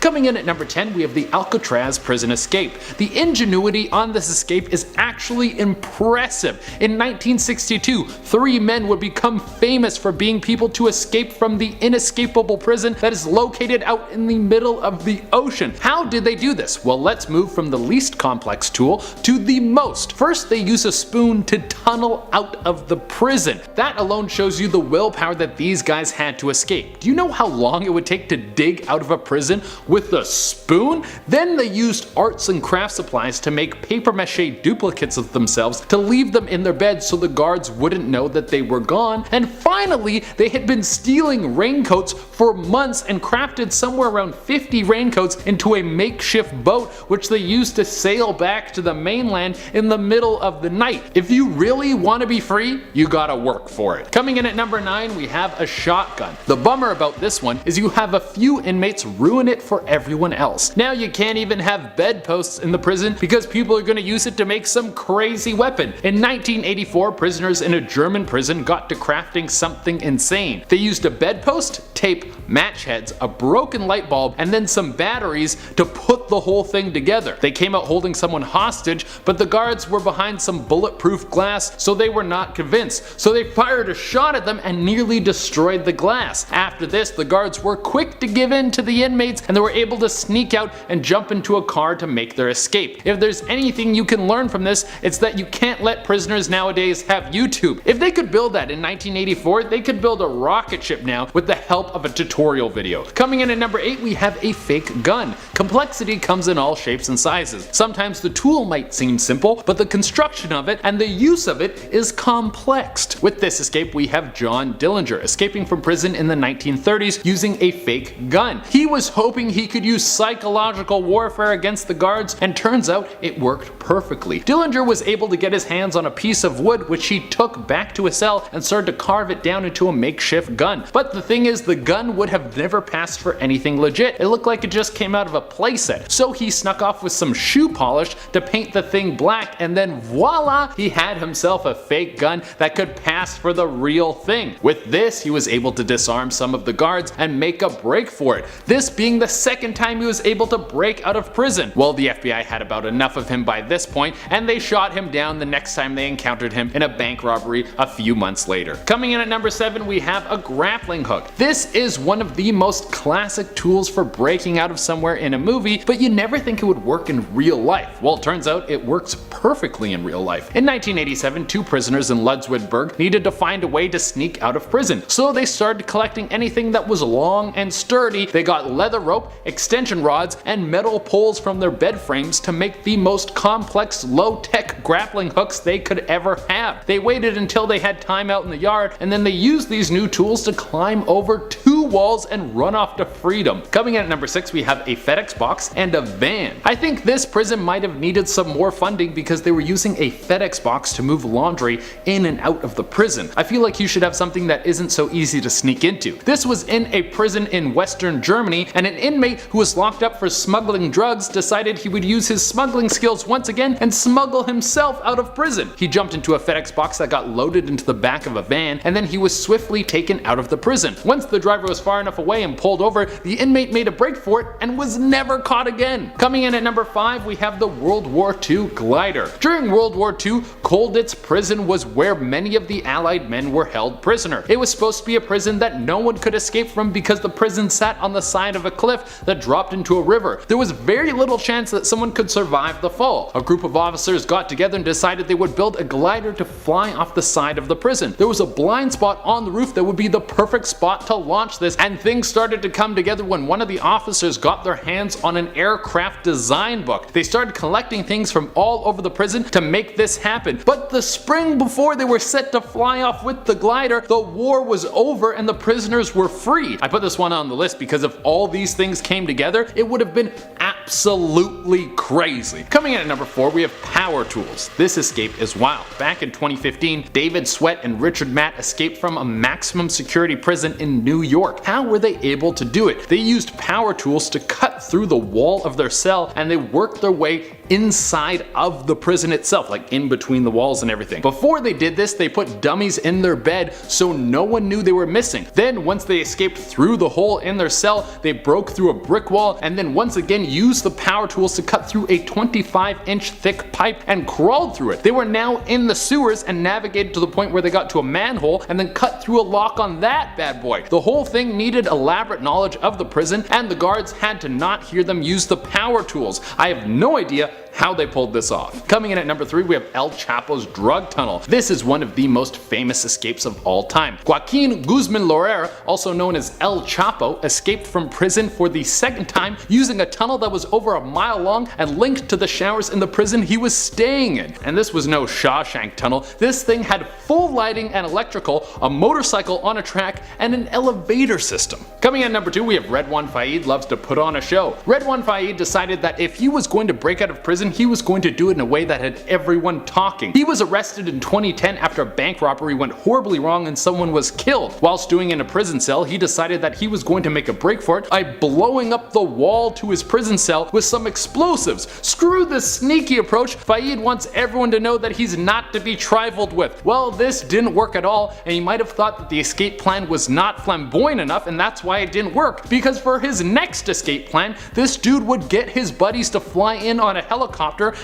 Coming in at number 10, we have the Alcatraz prison escape. The ingenuity on this escape is actually impressive. In 1962, 3 men would become famous for being people to escape from the inescapable prison that is located out in the middle of the ocean. How did they do this? Well, let's move from the least complex tool to the most. First, they use a spoon to tunnel out of the prison. That alone shows you the willpower that these guys had to escape. Do you know how long it would take to dig out of a prison with a spoon? Then they used arts and craft supplies to make paper mache duplicates of themselves to leave them in their beds so the guards wouldn't know that they were gone. And finally, they had been stealing raincoats for months and crafted somewhere around 50 raincoats into a makeshift boat which they used to sail back to the mainland in the middle of the night. If you really want to be free, you gotta work for it. Coming in at number 9, we have a shotgun. The bummer about this one is you have a few inmates ruin it for everyone else. Now you can't even have bedposts in the prison because people are gonna use it to make some crazy weapon. In 1984, prisoners in a German prison got to crafting something insane. They used a bedpost, tape, match heads, a broken light bulb, and then some batteries to put the whole thing together. They came out holding someone hostage, but the guards were behind some bulletproof glass, so they were not convinced. So they fired a shot at them and nearly destroyed the glass. After this, the guards were quick to give in to the inmates and they were able to sneak out and jump into a car to make their escape. If there's anything you can learn from this, it's that you can't let prisoners nowadays have YouTube. If they could build that in 1984, they could build a rocket ship now with the help of a tutorial video. Coming in at number 8, we have a fake gun. Complexity comes in all shapes and sizes. Sometimes the tool might seem simple, but the construction of it and the use of it is complex. With this escape, we have John Dillinger escaping from prison in the 1930s using a fake gun. He was hoping he could use psychological warfare against the guards, and turns out it worked perfectly. Dillinger was able to get his hands on a piece of wood which he took back to his cell and started to carve it down into a makeshift gun. But the thing is, the gun would have never passed for anything legit. It looked like it just came out of a playset. So he snuck off with some shoe polish to paint the thing black, and then voila, he had himself a fake gun that could pass for the real thing. With this, he was able to disarm some of the guards and make a break for it. This being the second time he was able to break out of prison. Well, the FBI had about enough of him by this point, and they shot him down the next time they encountered him in a bank robbery a few months later. Coming in at number 7, we have a grappling hook. This is one of the most classic tools for breaking out of somewhere in a movie, but you never think it would work in real life. Well, it turns out it works perfectly in real life. In 1987, 2 prisoners in Ludwigsburg needed to find a way to sneak out of prison, so they started collecting anything that was long and sturdy. They got leather rope, extension rods, and metal poles from their bed frames to make the most complex, low-tech grappling hooks they could ever have. They waited until they had time out in the yard, and then they used these new tools to climb over 2 walls and run off to freedom. Coming in at number 6, we have a FedEx box and a van. I think this prison might have needed some more funding because they were using a FedEx box to move laundry in and out of the prison. I feel like you should have something that isn't so easy to sneak into. This was in a prison in Western Germany, and an inmate who was locked up for smuggling drugs decided he would use his smuggling skills once again and smuggle himself out of prison. He jumped into a FedEx box that got loaded into the back of a van, and then he was swiftly taken out of the prison. Once the driver was far enough away and pulled over, the inmate made a break for it and was never caught again. Coming in at number 5, we have the World War II glider. During World War II, Colditz prison was where many of the Allied men were held prisoner. It was supposed to be a prison that no one could escape from because the prison sat on the side of a cliff that dropped into a river. There was very little chance that someone could survive the fall. A group of officers got together and decided they would build a glider to fly off the side of the prison. There was a blind spot on the roof that would be the perfect spot to launch this, and things started to come together when one of the officers got their hands on an aircraft design book. They started collecting things from all over the prison to make this happen. But the spring before they were set to fly off with the glider, the war was over and the prisoners were free. I put this one on the list because if all these things came together, it would have been absolutely crazy. Coming in at number 4, we have power tools. This escape is wild. Back in 2015, David Sweat and Richard Matt escaped from a maximum security prison in New York. How were they able to do it? They used power tools to cut through the wall of their cell, and they worked their way inside of the prison itself, like in between the walls and everything. Before they did this, they put dummies in their bed so no one knew they were missing. Then once they escaped through the hole in their cell, they broke through a brick wall and then once again used the power tools to cut through a 25-inch thick pipe and crawled through it. They were now in the sewers and navigated to the point where they got to a manhole and then cut through a lock on that bad boy. The whole thing needed elaborate knowledge of the prison, and the guards had to not hear them use the power tools. I have no idea how they pulled this off. Coming in at number 3, we have El Chapo's drug tunnel. This is one of the most famous escapes of all time. Joaquin Guzman Loera, also known as El Chapo, escaped from prison for the second time using a tunnel that was over a mile long and linked to the showers in the prison he was staying in. And this was no Shawshank tunnel. This thing had full lighting and electrical, a motorcycle on a track, and an elevator system. Coming in at number 2, we have Redwan Faid loves to put on a show. Redwan Faid decided that if he was going to break out of prison, he was going to do it in a way that had everyone talking. He was arrested in 2010 after a bank robbery went horribly wrong and someone was killed. Whilst doing in a prison cell, he decided that he was going to make a break for it by blowing up the wall to his prison cell with some explosives. Screw this sneaky approach. Faid wants everyone to know that he's not to be trifled with. Well, this didn't work at all, and you might have thought that the escape plan was not flamboyant enough, and that's why it didn't work. Because for his next escape plan, this dude would get his buddies to fly in on a helicopter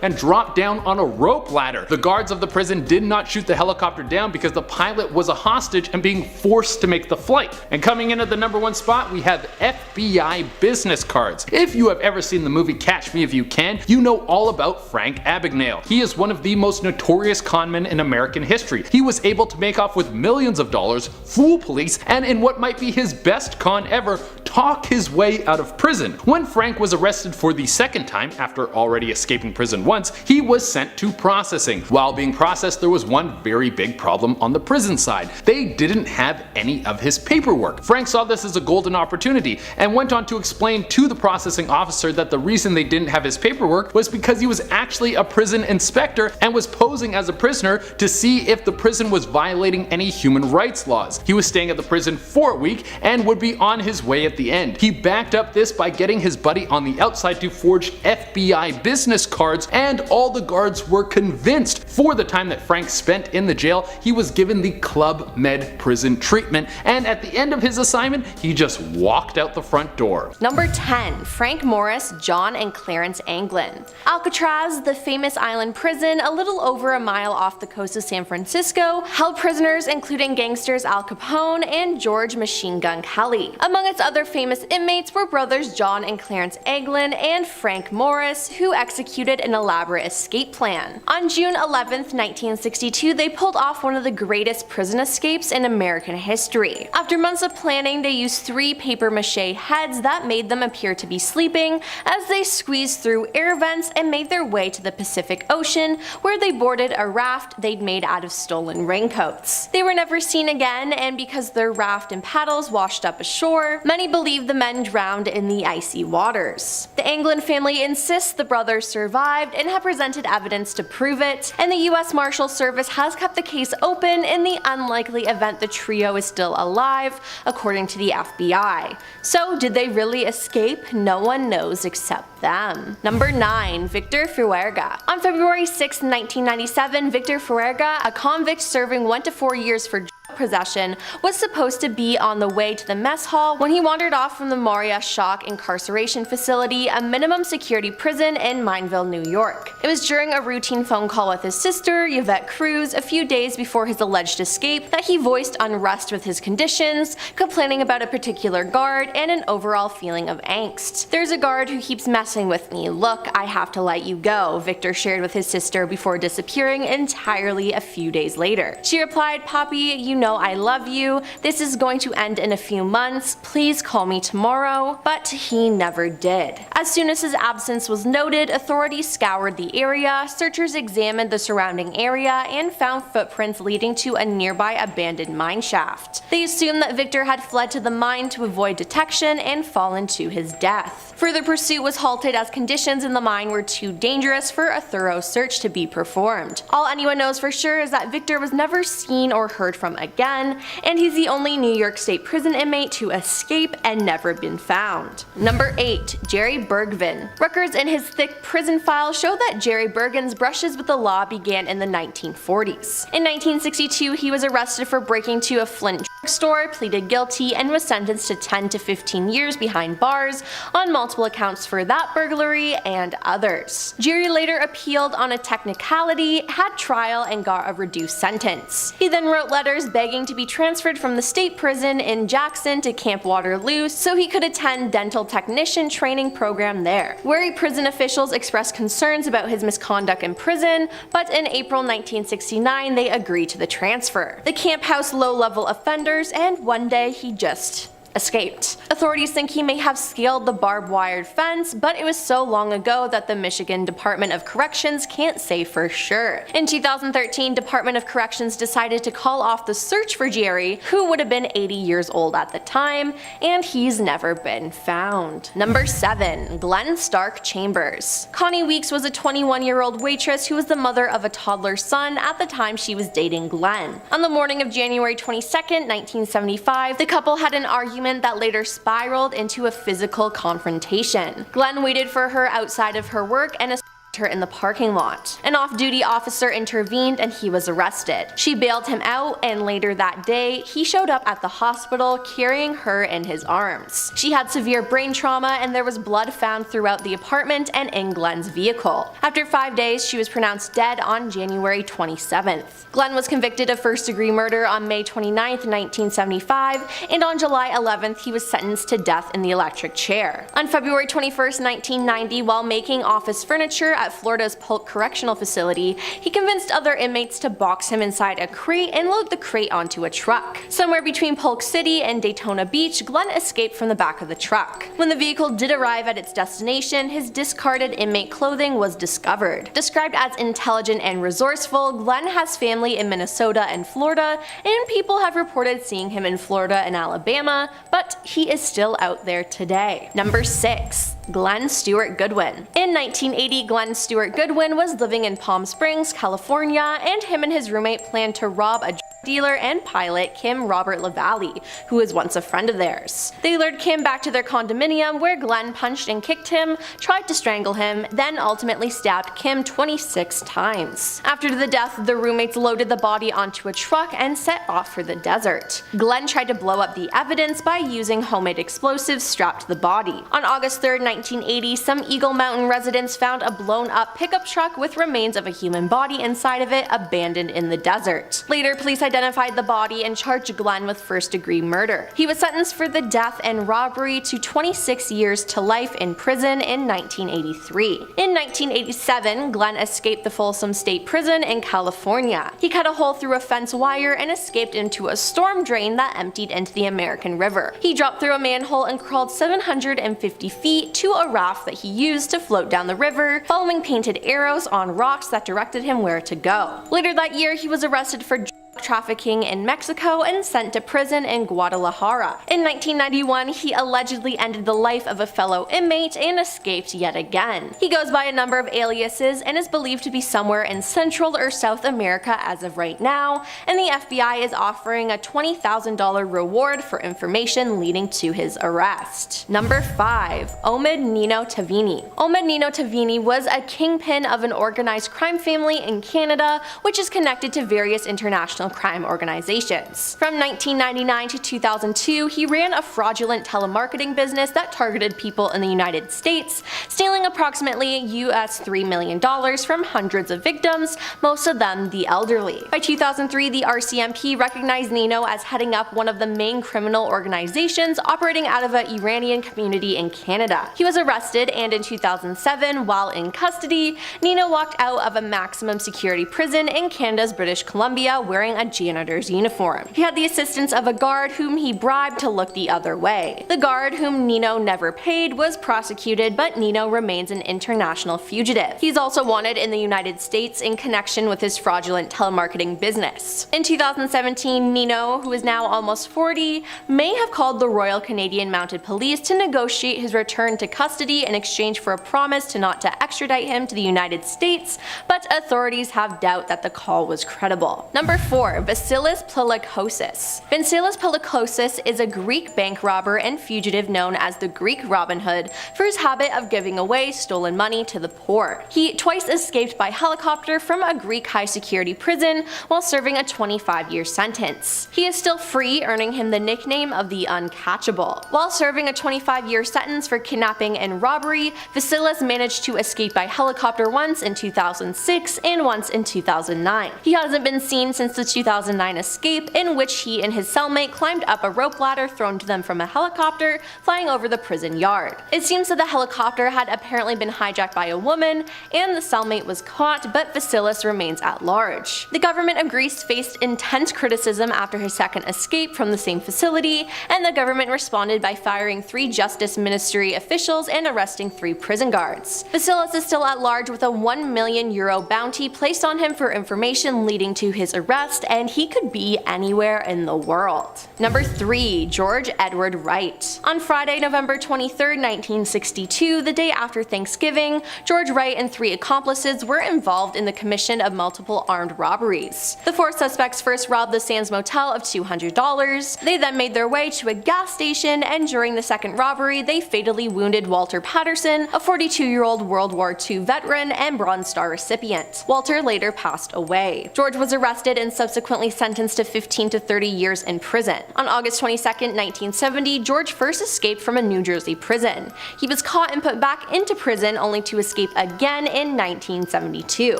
and drop down on a rope ladder. The guards of the prison did not shoot the helicopter down because the pilot was a hostage and being forced to make the flight. And coming in at the number 1 spot, we have FBI business cards. If you have ever seen the movie Catch Me If You Can, you know all about Frank Abagnale. He is one of the most notorious conmen in American history. He was able to make off with millions of dollars, fool police, and in what might be his best con ever, talk his way out of prison. When Frank was arrested for the second time, after already escaping prison once, he was sent to processing. While being processed, there was one very big problem on the prison side. They didn't have any of his paperwork. Frank saw this as a golden opportunity and went on to explain to the processing officer that the reason they didn't have his paperwork was because he was actually a prison inspector and was posing as a prisoner to see if the prison was violating any human rights laws. He was staying at the prison for a week and would be on his way at the end. He backed up this by getting his buddy on the outside to forge FBI business cards, and all the guards were convinced. For the time that Frank spent in the jail, he was given the Club Med prison treatment, and at the end of his assignment, he just walked out the front door. Number 10. Frank Morris, John and Clarence Anglin. Alcatraz, the famous island prison a little over a mile off the coast of San Francisco, held prisoners including gangsters Al Capone and George Machine Gun Kelly. Among its other famous inmates were brothers John and Clarence Anglin and Frank Morris, who executed an elaborate escape plan. On June 11th, 1962, they pulled off one of the greatest prison escapes in American history. After months of planning, they used 3 papier-mâché heads that made them appear to be sleeping as they squeezed through air vents and made their way to the Pacific Ocean, where they boarded a raft they'd made out of stolen raincoats. They were never seen again, and because their raft and paddles washed up ashore, many believe the men drowned in the icy waters. The Anglin family insists the brothers survived and have presented evidence to prove it, and the US Marshal Service has kept the case open in the unlikely event the trio is still alive, according to the FBI. So did they really escape? No one knows except them. Number 9. Victor Fuerga. On February 6, 1997, Victor Fuerga, a convict serving 1 to 4 years for possession, was supposed to be on the way to the mess hall when he wandered off from the Moria Shock Incarceration Facility, a minimum security prison in Mineville, New York. It was during a routine phone call with his sister, Yvette Cruz, a few days before his alleged escape that he voiced unrest with his conditions, complaining about a particular guard, and an overall feeling of angst. "There's a guard who keeps messing with me. Look, I have to let you go," Victor shared with his sister before disappearing entirely a few days later. She replied, "Poppy, you know I love you. This is going to end in a few months. Please call me tomorrow." But he never did. As soon as his absence was noted, authorities scoured the area, searchers examined the surrounding area, and found footprints leading to a nearby abandoned mine shaft. They assumed that Victor had fled to the mine to avoid detection and fallen to his death. Further pursuit was halted as conditions in the mine were too dangerous for a thorough search to be performed. All anyone knows for sure is that Victor was never seen or heard from again, and he's the only New York State prison inmate to escape and never been found. Number 8. Jerry Bergvin. Records in his thick prison file show that Jerry Bergen's brushes with the law began in the 1940s. In 1962, he was arrested for breaking to a Flint store, pleaded guilty, and was sentenced to 10 to 15 years behind bars on multiple accounts for that burglary and others. Jerry later appealed on a technicality, had trial, and got a reduced sentence. He then wrote letters begging to be transferred from the state prison in Jackson to Camp Waterloo so he could attend dental technician training program there. Wary prison officials expressed concerns about his misconduct in prison, but in April 1969 they agreed to the transfer. The camp housed low-level offenders, and one day he just escaped. Authorities think he may have scaled the barbed wired fence, but it was so long ago that the Michigan Department of Corrections can't say for sure. In 2013, Department of Corrections decided to call off the search for Jerry, who would have been 80 years old at the time, and he's never been found. Number 7. Glenn Stark Chambers. Connie Weeks was a 21-year-old waitress who was the mother of a toddler son at the time she was dating Glenn. On the morning of January 22nd, 1975, the couple had an argument that later spiraled into a physical confrontation. Glenn waited for her outside of her work and her in the parking lot. An off-duty officer intervened and he was arrested. She bailed him out, and later that day, he showed up at the hospital carrying her in his arms. She had severe brain trauma and there was blood found throughout the apartment and in Glenn's vehicle. After 5 days, she was pronounced dead on January 27th. Glenn was convicted of first-degree murder on May 29th, 1975, and on July 11th, he was sentenced to death in the electric chair. On February 21st, 1990, while making office furniture at Florida's Polk Correctional Facility, he convinced other inmates to box him inside a crate and load the crate onto a truck. Somewhere between Polk City and Daytona Beach, Glenn escaped from the back of the truck. When the vehicle did arrive at its destination, his discarded inmate clothing was discovered. Described as intelligent and resourceful, Glenn has family in Minnesota and Florida, and people have reported seeing him in Florida and Alabama, but he is still out there today. Number 6. Glenn Stewart Goodwin. In 1980, Glenn Stewart Goodwin was living in Palm Springs, California, and him and his roommate planned to rob a dealer and pilot Kim Robert LaValle, who was once a friend of theirs. They lured Kim back to their condominium where Glenn punched and kicked him, tried to strangle him, then ultimately stabbed Kim 26 times. After the death, the roommates loaded the body onto a truck and set off for the desert. Glenn tried to blow up the evidence by using homemade explosives strapped to the body. On August 3rd, 1980, some Eagle Mountain residents found a blown-up pickup truck with remains of a human body inside of it abandoned in the desert. Later, police identified the body and charged Glenn with first-degree murder. He was sentenced for the death and robbery to 26 years to life in prison in 1983. In 1987, Glenn escaped the Folsom State Prison in California. He cut a hole through a fence wire and escaped into a storm drain that emptied into the American River. He dropped through a manhole and crawled 750 feet to a raft that he used to float down the river, following painted arrows on rocks that directed him where to go. Later that year, he was arrested for trafficking in Mexico and sent to prison in Guadalajara. In 1991, he allegedly ended the life of a fellow inmate and escaped yet again. He goes by a number of aliases and is believed to be somewhere in Central or South America as of right now, and the FBI is offering a $20,000 reward for information leading to his arrest. Number 5. Omid Nino Tavini. Omid Nino Tavini was a kingpin of an organized crime family in Canada, which is connected to various international crime organizations. From 1999 to 2002, he ran a fraudulent telemarketing business that targeted people in the United States, stealing approximately US $3 million from hundreds of victims, most of them the elderly. By 2003, the RCMP recognized Nino as heading up one of the main criminal organizations operating out of an Iranian community in Canada. He was arrested, and in 2007, while in custody, Nino walked out of a maximum security prison in Canada's British Columbia wearing wearing a janitor's uniform. He had the assistance of a guard whom he bribed to look the other way. The guard, whom Nino never paid, was prosecuted, but Nino remains an international fugitive. He's also wanted in the United States in connection with his fraudulent telemarketing business. In 2017, Nino, who is now almost 40, may have called the Royal Canadian Mounted Police to negotiate his return to custody in exchange for a promise to not to extradite him to the United States, but authorities have doubt that the call was credible. Number 4. Vasilis Plilikosis. Vasilis Plilikosis is a Greek bank robber and fugitive known as the Greek Robin Hood for his habit of giving away stolen money to the poor. He twice escaped by helicopter from a Greek high-security prison while serving a 25-year sentence. He is still free, earning him the nickname of the Uncatchable. While serving a 25-year sentence for kidnapping and robbery, Vasilis managed to escape by helicopter once in 2006 and once in 2009. He hasn't been seen since the 2009 escape, in which he and his cellmate climbed up a rope ladder thrown to them from a helicopter flying over the prison yard. It seems that the helicopter had apparently been hijacked by a woman, and the cellmate was caught, but Vasilis remains at large. The government of Greece faced intense criticism after his second escape from the same facility, and the government responded by firing 3 Justice Ministry officials and arresting 3 prison guards. Vasilis is still at large with a €1 million bounty placed on him for information leading to his arrest, and he could be anywhere in the world. Number 3. George Edward Wright. On Friday, November 23, 1962, the day after Thanksgiving, George Wright and 3 accomplices were involved in the commission of multiple armed robberies. The 4 suspects first robbed the Sands Motel of $200. They then made their way to a gas station, and during the second robbery, they fatally wounded Walter Patterson, a 42-year-old World War II veteran and Bronze Star recipient. Walter later passed away. George was arrested and subsequently sentenced to 15 to 30 years in prison. On August 22, 1970, George first escaped from a New Jersey prison. He was caught and put back into prison only to escape again in 1972.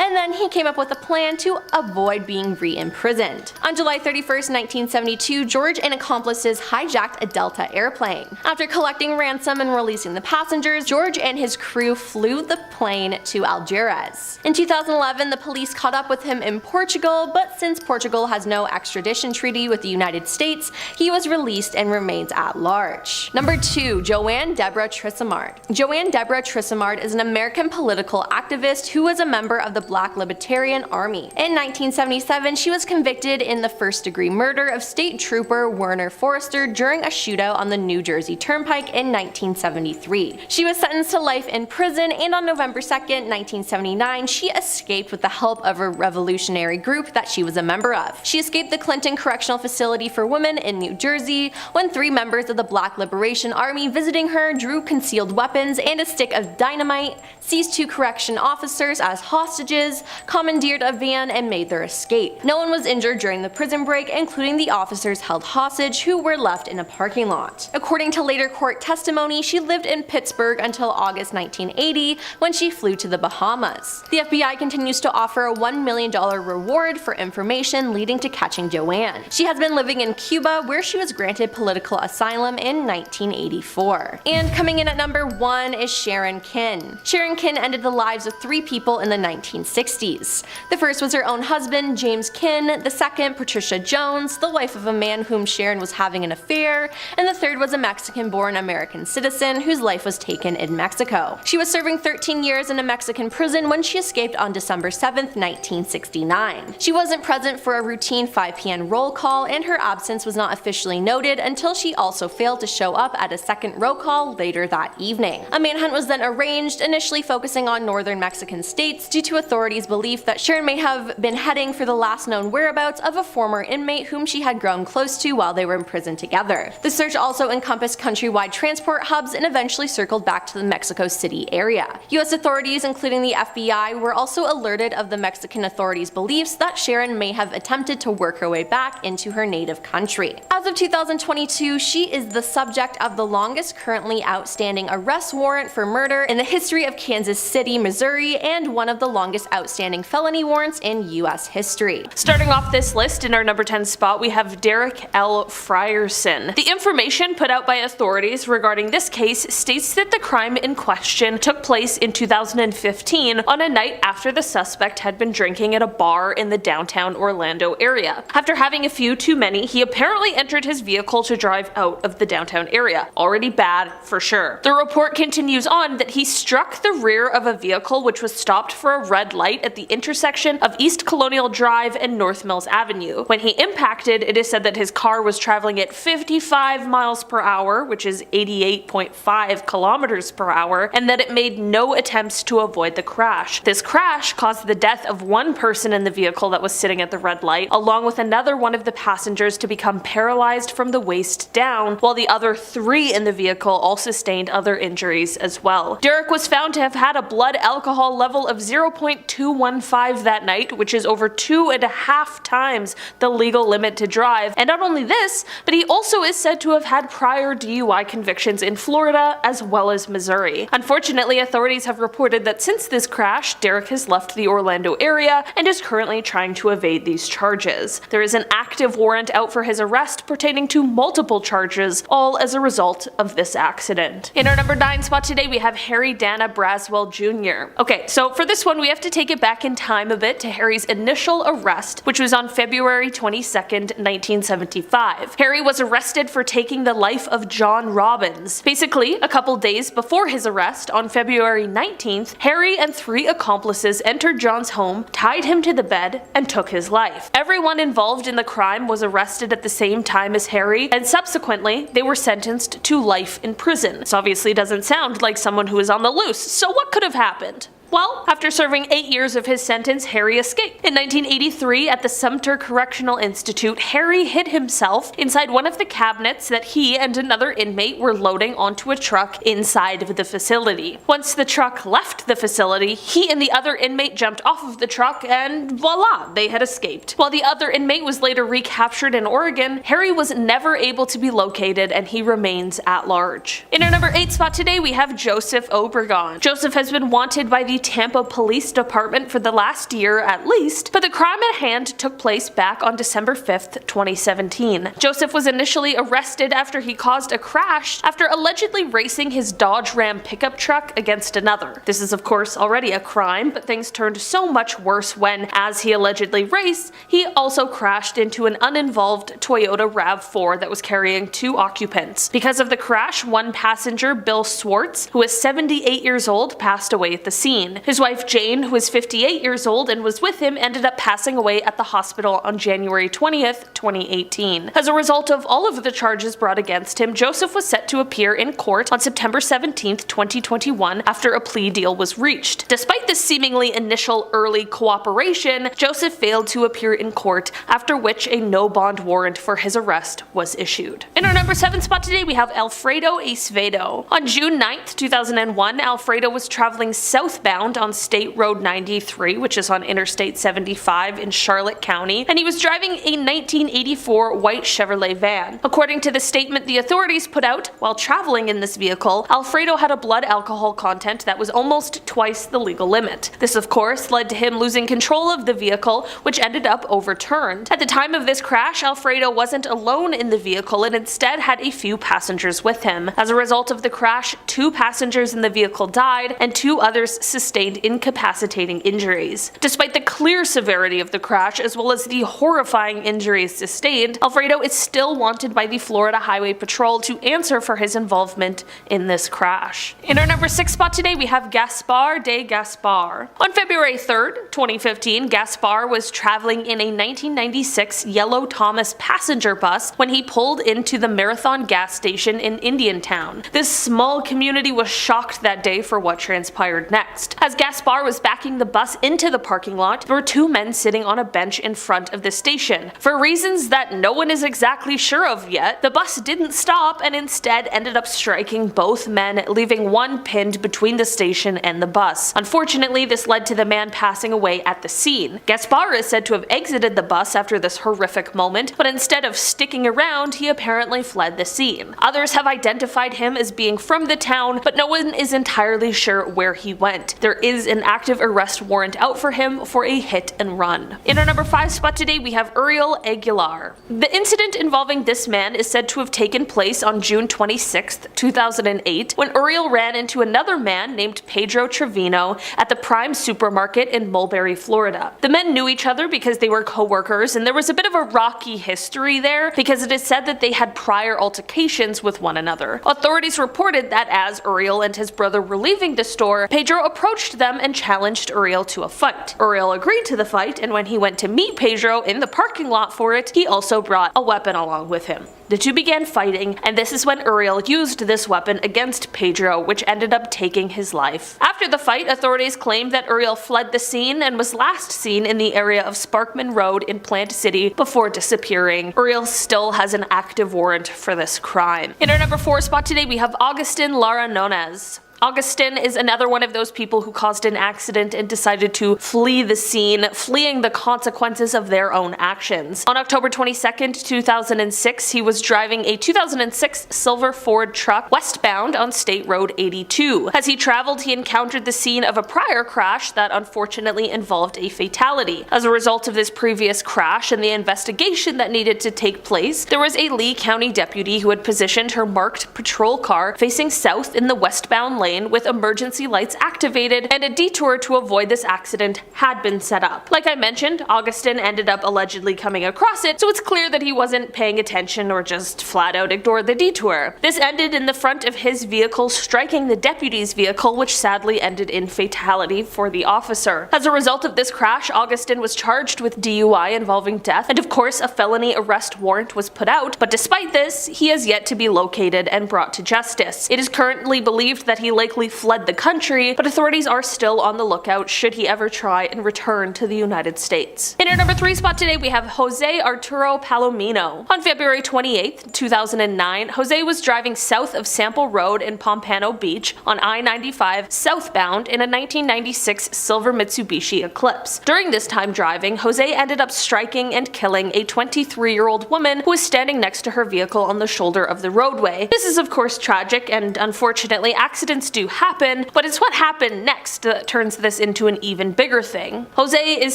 And then he came up with a plan to avoid being re-imprisoned. On July 31, 1972, George and accomplices hijacked a Delta airplane. After collecting ransom and releasing the passengers, George and his crew flew the plane to Algiers. In 2011, the police caught up with him in Portugal, but since Portugal has no extradition treaty with the United States, he was released and remains at large. Number 2. Joanne Deborah Trissimard. Joanne Deborah Trissimard is an American political activist who was a member of the Black Libertarian Army. In 1977, she was convicted in the first-degree murder of State Trooper Werner Forrester during a shootout on the New Jersey Turnpike in 1973. She was sentenced to life in prison, and on November 2, 1979, she escaped with the help of a revolutionary group that she was a member of. She escaped the Clinton Correctional Facility for Women in New Jersey when 3 members of the Black Liberation Army visiting her drew concealed weapons and a stick of dynamite, seized 2 correction officers as hostages, commandeered a van, and made their escape. No one was injured during the prison break, including the officers held hostage who were left in a parking lot. According to later court testimony, she lived in Pittsburgh until August 1980 when she flew to the Bahamas. The FBI continues to offer a $1 million reward for information leading to catching Joanne. She has been living in Cuba, where she was granted political asylum in 1984. And coming in at number 1 is Sharon Kin. Sharon Kin ended the lives of 3 people in the 1960s. The first was her own husband, James Kin, the second, Patricia Jones, the wife of a man whom Sharon was having an affair, and the third was a Mexican-born American citizen whose life was taken in Mexico. She was serving 13 years in a Mexican prison when she escaped on December 7, 1969. She wasn't present for a routine 5 p.m. roll call, and her absence was not officially noted until she also failed to show up at a second roll call later that evening. A manhunt was then arranged, initially focusing on northern Mexican states due to authorities' belief that Sharon may have been heading for the last known whereabouts of a former inmate whom she had grown close to while they were in prison together. The search also encompassed countrywide transport hubs and eventually circled back to the Mexico City area. U.S. authorities, including the FBI, were also alerted of the Mexican authorities' beliefs that Sharon may have attempted to work her way back into her native country. As of 2022, she is the subject of the longest currently outstanding arrest warrant for murder in the history of Kansas City, Missouri, and one of the longest outstanding felony warrants in U.S. history. Starting off this list, in our number 10 spot, we have Derek L. Frierson. The information put out by authorities regarding this case states that the crime in question took place in 2015 on a night after the suspect had been drinking at a bar in the downtown Orlando area. After having a few too many, he apparently entered his vehicle to drive out of the downtown area. Already bad, for sure. The report continues on that he struck the rear of a vehicle which was stopped for a red light at the intersection of East Colonial Drive and North Mills Avenue. When he impacted, it is said that his car was traveling at 55 miles per hour, which is 88.5 kilometers per hour, and that it made no attempts to avoid the crash. This crash caused the death of one person in the vehicle that was sitting at the red light, along with another one of the passengers to become paralyzed from the waist down, while the other 3 in the vehicle all sustained other injuries as well. Derek was found to have had a blood alcohol level of 0.215 that night, which is over 2.5 times the legal limit to drive. And not only this, but he also is said to have had prior DUI convictions in Florida as well as Missouri. Unfortunately, authorities have reported that since this crash, Derek has left the Orlando area and is currently trying to evade these charges. There is an active warrant out for his arrest pertaining to multiple charges, all as a result of this accident. In our number 9 spot today, we have Harry Dana Braswell Jr. Okay, so for this one, we have to take it back in time a bit to Harry's initial arrest, which was on February 22nd, 1975. Harry was arrested for taking the life of John Robbins. Basically, a couple days before his arrest, on February 19th, Harry and 3 accomplices entered John's home, tied him to the bed, and took his life. Everyone involved in the crime was arrested at the same time as Harry, and subsequently, they were sentenced to life in prison. This obviously doesn't sound like someone who is on the loose, so what could have happened? Well, after serving 8 years of his sentence, Harry escaped. In 1983, at the Sumter Correctional Institute, Harry hid himself inside one of the cabinets that he and another inmate were loading onto a truck inside of the facility. Once the truck left the facility, he and the other inmate jumped off of the truck and voila, they had escaped. While the other inmate was later recaptured in Oregon, Harry was never able to be located and he remains at large. In our number 8 spot today, we have Joseph Obregon. Joseph has been wanted by the Tampa Police Department for the last year at least, but the crime at hand took place back on December 5th, 2017. Joseph was initially arrested after he caused a crash after allegedly racing his Dodge Ram pickup truck against another. This is of course already a crime, but things turned so much worse when, as he allegedly raced, he also crashed into an uninvolved Toyota RAV4 that was carrying 2 occupants. Because of the crash, one passenger, Bill Swartz, who is 78 years old, passed away at the scene. His wife Jane, who is 58 years old and was with him, ended up passing away at the hospital on January 20th, 2018. As a result of all of the charges brought against him, Joseph was set to appear in court on September 17th, 2021 after a plea deal was reached. Despite this seemingly initial early cooperation, Joseph failed to appear in court, after which a no bond warrant for his arrest was issued. In our number 7 spot today, we have Alfredo Acevedo. On June 9th, 2001, Alfredo was traveling southbound on State Road 93, which is on Interstate 75 in Charlotte County, and he was driving a 1984 white Chevrolet van. According to the statement the authorities put out while traveling in this vehicle, Alfredo had a blood alcohol content that was almost twice the legal limit. This of course led to him losing control of the vehicle, which ended up overturned. At the time of this crash, Alfredo wasn't alone in the vehicle and instead had a few passengers with him. As a result of the crash, 2 passengers in the vehicle died and 2 others sustained incapacitating injuries. Despite the clear severity of the crash as well as the horrifying injuries sustained, Alfredo is still wanted by the Florida Highway Patrol to answer for his involvement in this crash. In our number 6 spot today, we have Gaspar de Gaspar. On February 3rd, 2015, Gaspar was traveling in a 1996 yellow Thomas passenger bus when he pulled into the Marathon gas station in Indiantown. This small community was shocked that day for what transpired next. As Gaspar was backing the bus into the parking lot, there were 2 men sitting on a bench in front of the station. For reasons that no one is exactly sure of yet, the bus didn't stop and instead ended up striking both men, leaving one pinned between the station and the bus. Unfortunately, this led to the man passing away at the scene. Gaspar is said to have exited the bus after this horrific moment, but instead of sticking around, he apparently fled the scene. Others have identified him as being from the town, but no one is entirely sure where he went. There there is an active arrest warrant out for him for a hit and run. In our number 5 spot today, we have Uriel Aguilar. The incident involving this man is said to have taken place on June 26, 2008, when Uriel ran into another man named Pedro Trevino at the Prime supermarket in Mulberry, Florida. The men knew each other because they were co-workers, and there was a bit of a rocky history there because it is said that they had prior altercations with one another. Authorities reported that as Uriel and his brother were leaving the store, Pedro approached them and challenged Uriel to a fight. Uriel agreed to the fight, and when he went to meet Pedro in the parking lot for it, he also brought a weapon along with him. The two began fighting, and this is when Uriel used this weapon against Pedro, which ended up taking his life. After the fight, authorities claimed that Uriel fled the scene and was last seen in the area of Sparkman Road in Plant City before disappearing. Uriel still has an active warrant for this crime. In our number 4 spot today, we have Agustin Lara Nunez. Augustin is another one of those people who caused an accident and decided to flee the scene, fleeing the consequences of their own actions. On October 22, 2006, he was driving a 2006 silver Ford truck westbound on State Road 82. As he traveled, he encountered the scene of a prior crash that unfortunately involved a fatality. As a result of this previous crash and the investigation that needed to take place, there was a Lee County deputy who had positioned her marked patrol car facing south in the westbound lane with emergency lights activated, and a detour to avoid this accident had been set up. Like I mentioned, Augustin ended up allegedly coming across it, so it's clear that he wasn't paying attention or just flat out ignored the detour. This ended in the front of his vehicle striking the deputy's vehicle, which sadly ended in fatality for the officer. As a result of this crash, Augustin was charged with DUI involving death, and of course a felony arrest warrant was put out, but despite this, he has yet to be located and brought to justice. It is currently believed that he likely fled the country, but authorities are still on the lookout should he ever try and return to the United States. In our number 3 spot today, we have Jose Arturo Palomino. On February 28, 2009, Jose was driving south of Sample Road in Pompano Beach on I-95 southbound in a 1996 silver Mitsubishi Eclipse. During this time driving, Jose ended up striking and killing a 23-year-old woman who was standing next to her vehicle on the shoulder of the roadway. This is of course tragic, and unfortunately accidents do happen, but it's what happened next that turns this into an even bigger thing. Jose is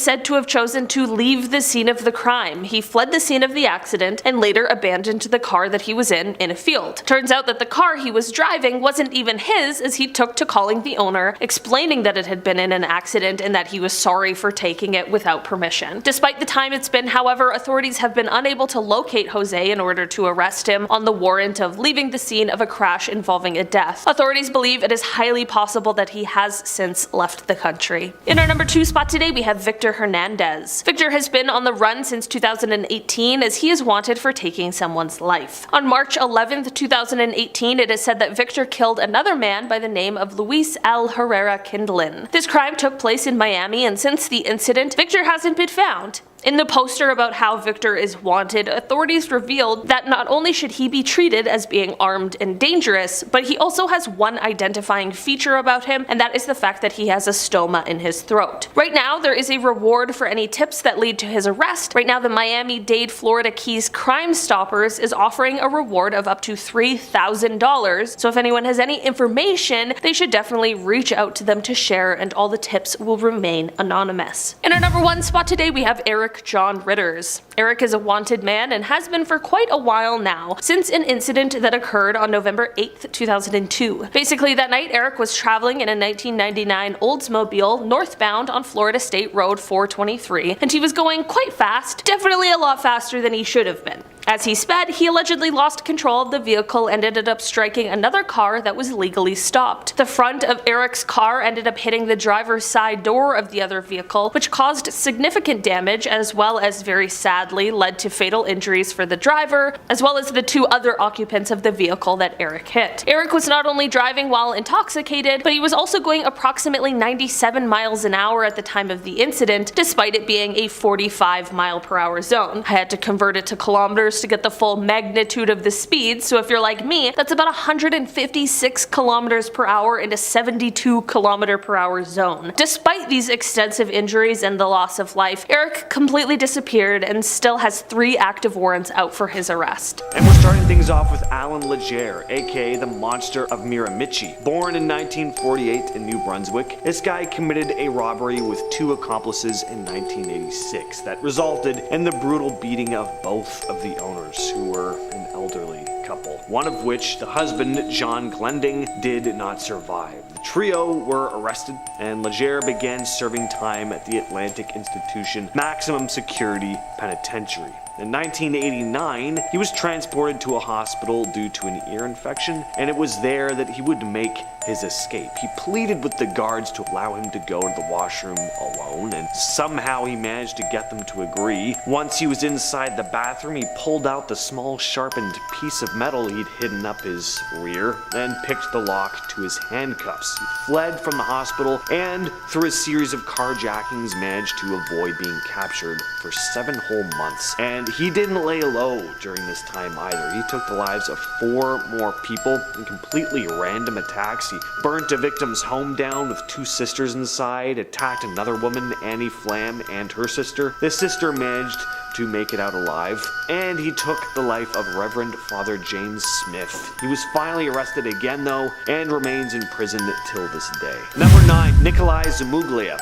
said to have chosen to leave the scene of the crime. He fled the scene of the accident and later abandoned the car that he was in a field. Turns out that the car he was driving wasn't even his, as he took to calling the owner, explaining that it had been in an accident and that he was sorry for taking it without permission. Despite the time it's been, however, authorities have been unable to locate Jose in order to arrest him on the warrant of leaving the scene of a crash involving a death. Authorities believe it is highly possible that he has since left the country. In our number 2 spot today, we have Victor Hernandez. Victor has been on the run since 2018 as he is wanted for taking someone's life. On March 11, 2018, it is said that Victor killed another man by the name of Luis L. Herrera Kindlin. This crime took place in Miami, and since the incident, Victor hasn't been found. In the poster about how Victor is wanted, authorities revealed that not only should he be treated as being armed and dangerous, but he also has one identifying feature about him, and that is the fact that he has a stoma in his throat. Right now, there is a reward for any tips that lead to his arrest. Right now, the Miami-Dade Florida Keys Crime Stoppers is offering a reward of up to $3,000, so if anyone has any information, they should definitely reach out to them to share, and all the tips will remain anonymous. In our number 1 spot today, we have Eric John Ritters. Eric is a wanted man and has been for quite a while now, since an incident that occurred on November 8, 2002. Basically, that night Eric was traveling in a 1999 Oldsmobile northbound on Florida State Road 423, and he was going quite fast, definitely a lot faster than he should have been. As he sped, he allegedly lost control of the vehicle and ended up striking another car that was legally stopped. The front of Eric's car ended up hitting the driver's side door of the other vehicle, which caused significant damage, as well as very sadly led to fatal injuries for the driver, as well as the 2 other occupants of the vehicle that Eric hit. Eric was not only driving while intoxicated, but he was also going approximately 97 miles an hour at the time of the incident, despite it being a 45 mile per hour zone. I had to convert it to kilometers kilometers to get the full magnitude of the speed, so if you're like me, that's about 156 kilometers per hour in a 72 kilometer per hour zone. Despite these extensive injuries and the loss of life, Eric completely disappeared and still has 3 active warrants out for his arrest. And we're starting things off with Alan Legere, aka the Monster of Miramichi. Born in 1948 in New Brunswick, this guy committed a robbery with 2 accomplices in 1986 that resulted in the brutal beating of both of the owners, who were an elderly couple, one of which, the husband, John Glending, did not survive. The trio were arrested, and Legere began serving time at the Atlantic Institution Maximum Security Penitentiary. In 1989, he was transported to a hospital due to an ear infection, and it was there that he would make his escape. He pleaded with the guards to allow him to go to the washroom alone, and somehow he managed to get them to agree. Once he was inside the bathroom, he pulled out the small sharpened piece of metal he'd hidden up his rear, and picked the lock to his handcuffs. He fled from the hospital, and through a series of carjackings managed to avoid being captured for 7 whole months. And he didn't lay low during this time either. He took the lives of 4 more people in completely random attacks. He burnt a victim's home down with 2 sisters inside, attacked another woman, Annie Flam, and her sister. This sister managed to make it out alive, and he took the life of Reverend Father James Smith. He was finally arrested again though, and remains in prison till this day. Number 9, Nikolai Zamugliev,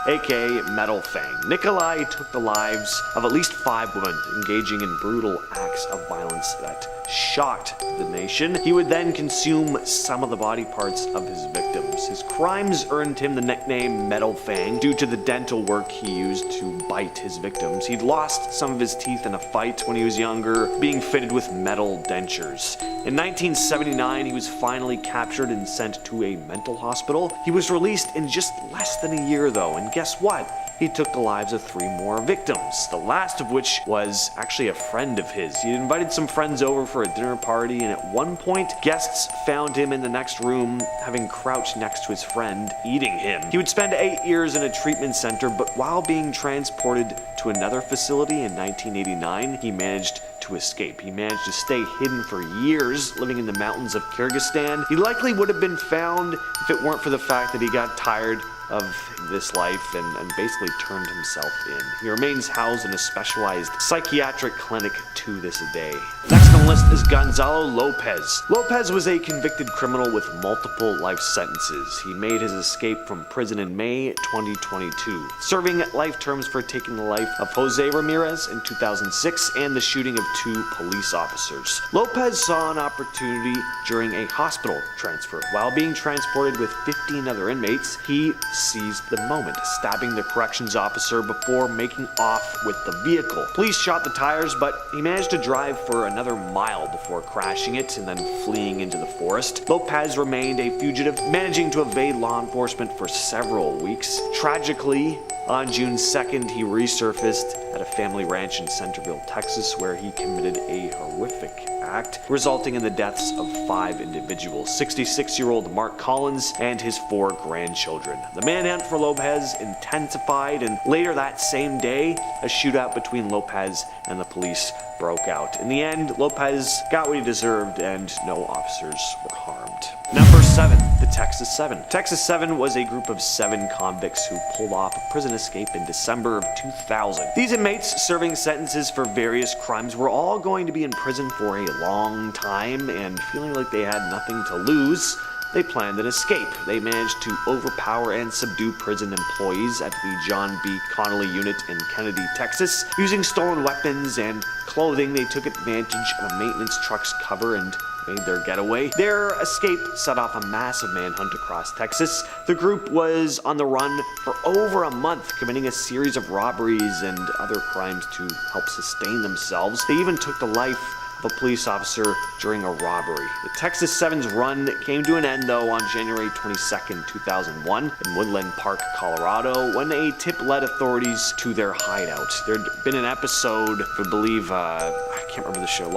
aka Metal Fang. Nikolai took the lives of at least 5 women, engaging in brutal acts of violence that shocked the nation. He would then consume some of the body parts of his victims. His crimes earned him the nickname Metal Fang due to the dental work he used to bite his victims. He'd lost some of his teeth in a fight when he was younger, being fitted with metal dentures. In 1979, he was finally captured and sent to a mental hospital. He was released in just less than a year though, and guess what? He took the lives of 3 more victims, the last of which was actually a friend of his. He invited some friends over for a dinner party, and at one point, guests found him in the next room, having crouched next to his friend, eating him. He would spend 8 years in a treatment center, but while being transported to another facility in 1989, he managed to escape. He managed to stay hidden for years, living in the mountains of Kyrgyzstan. He likely would have been found if it weren't for the fact that he got tired of this life and basically turned himself in. He remains housed in a specialized psychiatric clinic to this day. Next on the list is Gonzalo Lopez. Lopez was a convicted criminal with multiple life sentences. He made his escape from prison in May 2022, serving life terms for taking the life of Jose Ramirez in 2006 and the shooting of 2 police officers. Lopez saw an opportunity during a hospital transfer. While being transported with 15 other inmates, he seized the moment, stabbing the corrections officer before making off with the vehicle. Police shot the tires, but he managed to drive for another mile before crashing it and then fleeing into the forest. Lopez remained a fugitive, managing to evade law enforcement for several weeks. Tragically, on June 2nd, he resurfaced at a family ranch in Centerville, Texas, where he committed a horrific act, resulting in the deaths of 5 individuals, 66-year-old Mark Collins and his 4 grandchildren. The manhunt for Lopez intensified, and later that same day, a shootout between Lopez and the police broke out. In the end, Lopez got what he deserved, and no officers were harmed. Number 7, the Texas 7. Texas 7 was a group of 7 convicts who pulled off a prison escape in December of 2000. These inmates, serving sentences for various crimes, were all going to be in prison for a long time, and feeling like they had nothing to lose, they planned an escape. They managed to overpower and subdue prison employees at the John B. Connolly unit in Kennedy, Texas. Using stolen weapons and clothing, they took advantage of a maintenance truck's cover and made their getaway. Their escape set off a massive manhunt across Texas. The group was on the run for over a month, committing a series of robberies and other crimes to help sustain themselves. They even took the life of a police officer during a robbery. The Texas 7's run came to an end though on January 22nd, 2001 in Woodland Park, Colorado, when a tip led authorities to their hideout. There'd been an episode, I believe, I can't remember the show,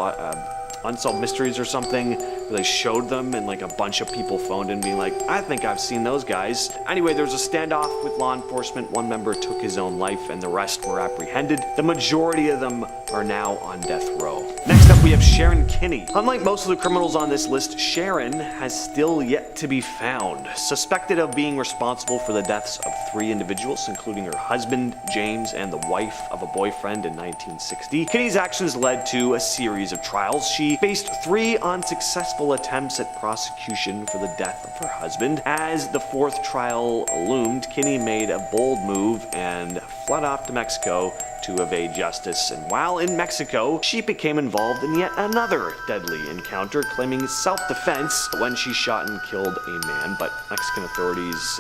Unsolved Mysteries or something, where they showed them and like a bunch of people phoned in being like, I think I've seen those guys. Anyway, there was a standoff with law enforcement. One member took his own life and the rest were apprehended. The majority of them are now on death row. Next up we have Sharon Kinney. Unlike most of the criminals on this list, Sharon has still yet to be found. Suspected of being responsible for the deaths of 3 individuals, including her husband, James, and the wife of a boyfriend in 1960. Kinney's actions led to a series of trials. She faced 3 unsuccessful attempts at prosecution for the death of her husband. As the 4th trial loomed, Kinney made a bold move and fled off to Mexico to evade justice, and while in Mexico, she became involved in yet another deadly encounter, claiming self-defense when she shot and killed a man, but Mexican authorities,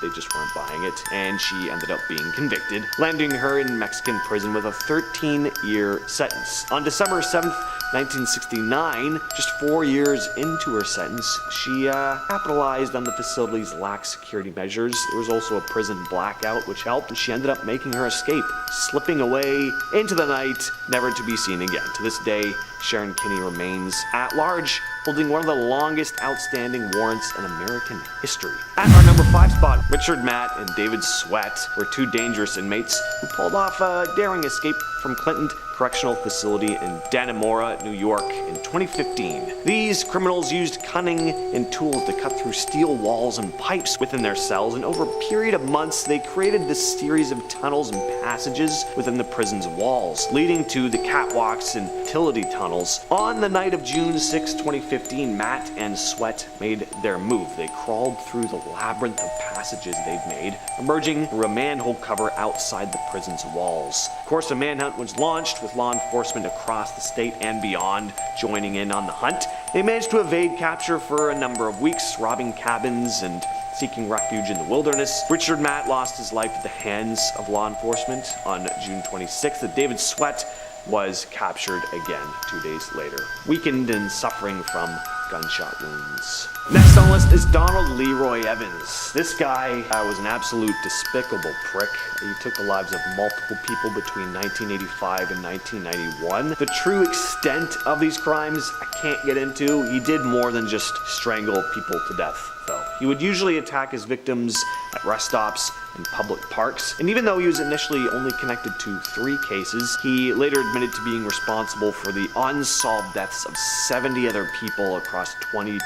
they just weren't buying it, and she ended up being convicted, landing her in Mexican prison with a 13-year sentence. On December 7th, 1969, just 4 years into her sentence, she capitalized on the facility's lax security measures. There was also a prison blackout, which helped, and she ended up making her escape, slipping away into the night, never to be seen again. To this day, Sharon Kinney remains at large, holding one of the longest outstanding warrants in American history. At our number 5 spot, Richard Matt and David Sweat were 2 dangerous inmates who pulled off a daring escape from Clinton Correctional Facility in Dannemora, New York in 2015. These criminals used cunning and tools to cut through steel walls and pipes within their cells, and over a period of months they created this series of tunnels and passages within the prison's walls, leading to the catwalks and utility tunnels. On the night of June 6, 2015, Matt and Sweat made their move. They crawled through the labyrinth of passages they've made, emerging through a manhole cover outside the prison's walls. Of course, a manhunt was launched with law enforcement across the state and beyond joining in on the hunt. They managed to evade capture for a number of weeks, robbing cabins and seeking refuge in the wilderness. Richard Matt lost his life at the hands of law enforcement on June 26th. David Sweat was captured again 2 days later, weakened and suffering from gunshot wounds. Next on the list is Donald Leroy Evans. This guy was an absolute despicable prick. He took the lives of multiple people between 1985 and 1991. The true extent of these crimes I can't get into. He did more than just strangle people to death, though. He would usually attack his victims at rest stops and public parks, and even though he was initially only connected to 3 cases, he later admitted to being responsible for the unsolved deaths of 70 other people across 22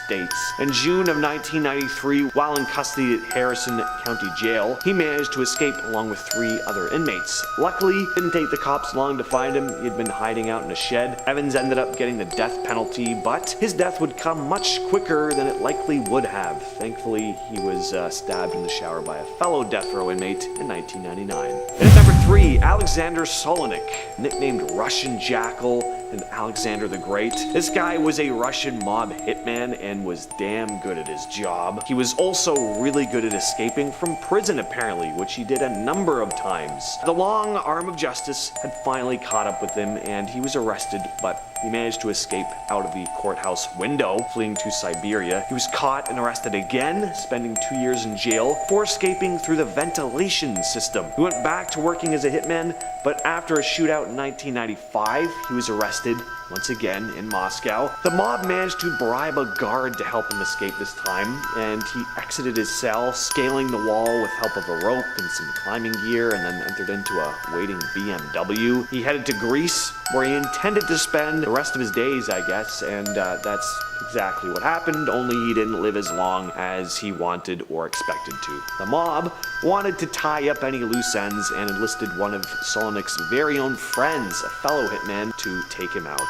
states. In June of 1993, while in custody at Harrison County Jail, he managed to escape along with 3 other inmates. Luckily, it didn't take the cops long to find him. He had been hiding out in a shed. Evans ended up getting the death penalty, but his death would come much quicker than it likely would have. Thankfully, he was stabbed in the shower by a fellow death row inmate in 1999. And at number 3, Alexander Solonik, nicknamed Russian Jackal and Alexander the Great. This guy was a Russian mob hitman and was damn good at his job. He was also really good at escaping from prison apparently, which he did a number of times. The long arm of justice had finally caught up with him and he was arrested, but he managed to escape out of the courthouse window, fleeing to Siberia. He was caught and arrested again, spending 2 years in jail for escaping through the ventilation system. He went back to working as a hitman, but after a shootout in 1995, he was arrested once again in Moscow. The mob managed to bribe a guard to help him escape this time, and he exited his cell, scaling the wall with help of a rope and some climbing gear, and then entered into a waiting BMW. He headed to Greece, where he intended to spend the rest of his days, I guess, and that's exactly what happened, only he didn't live as long as he wanted or expected to. The mob wanted to tie up any loose ends and enlisted one of Solonik's very own friends, a fellow hitman, to take him out.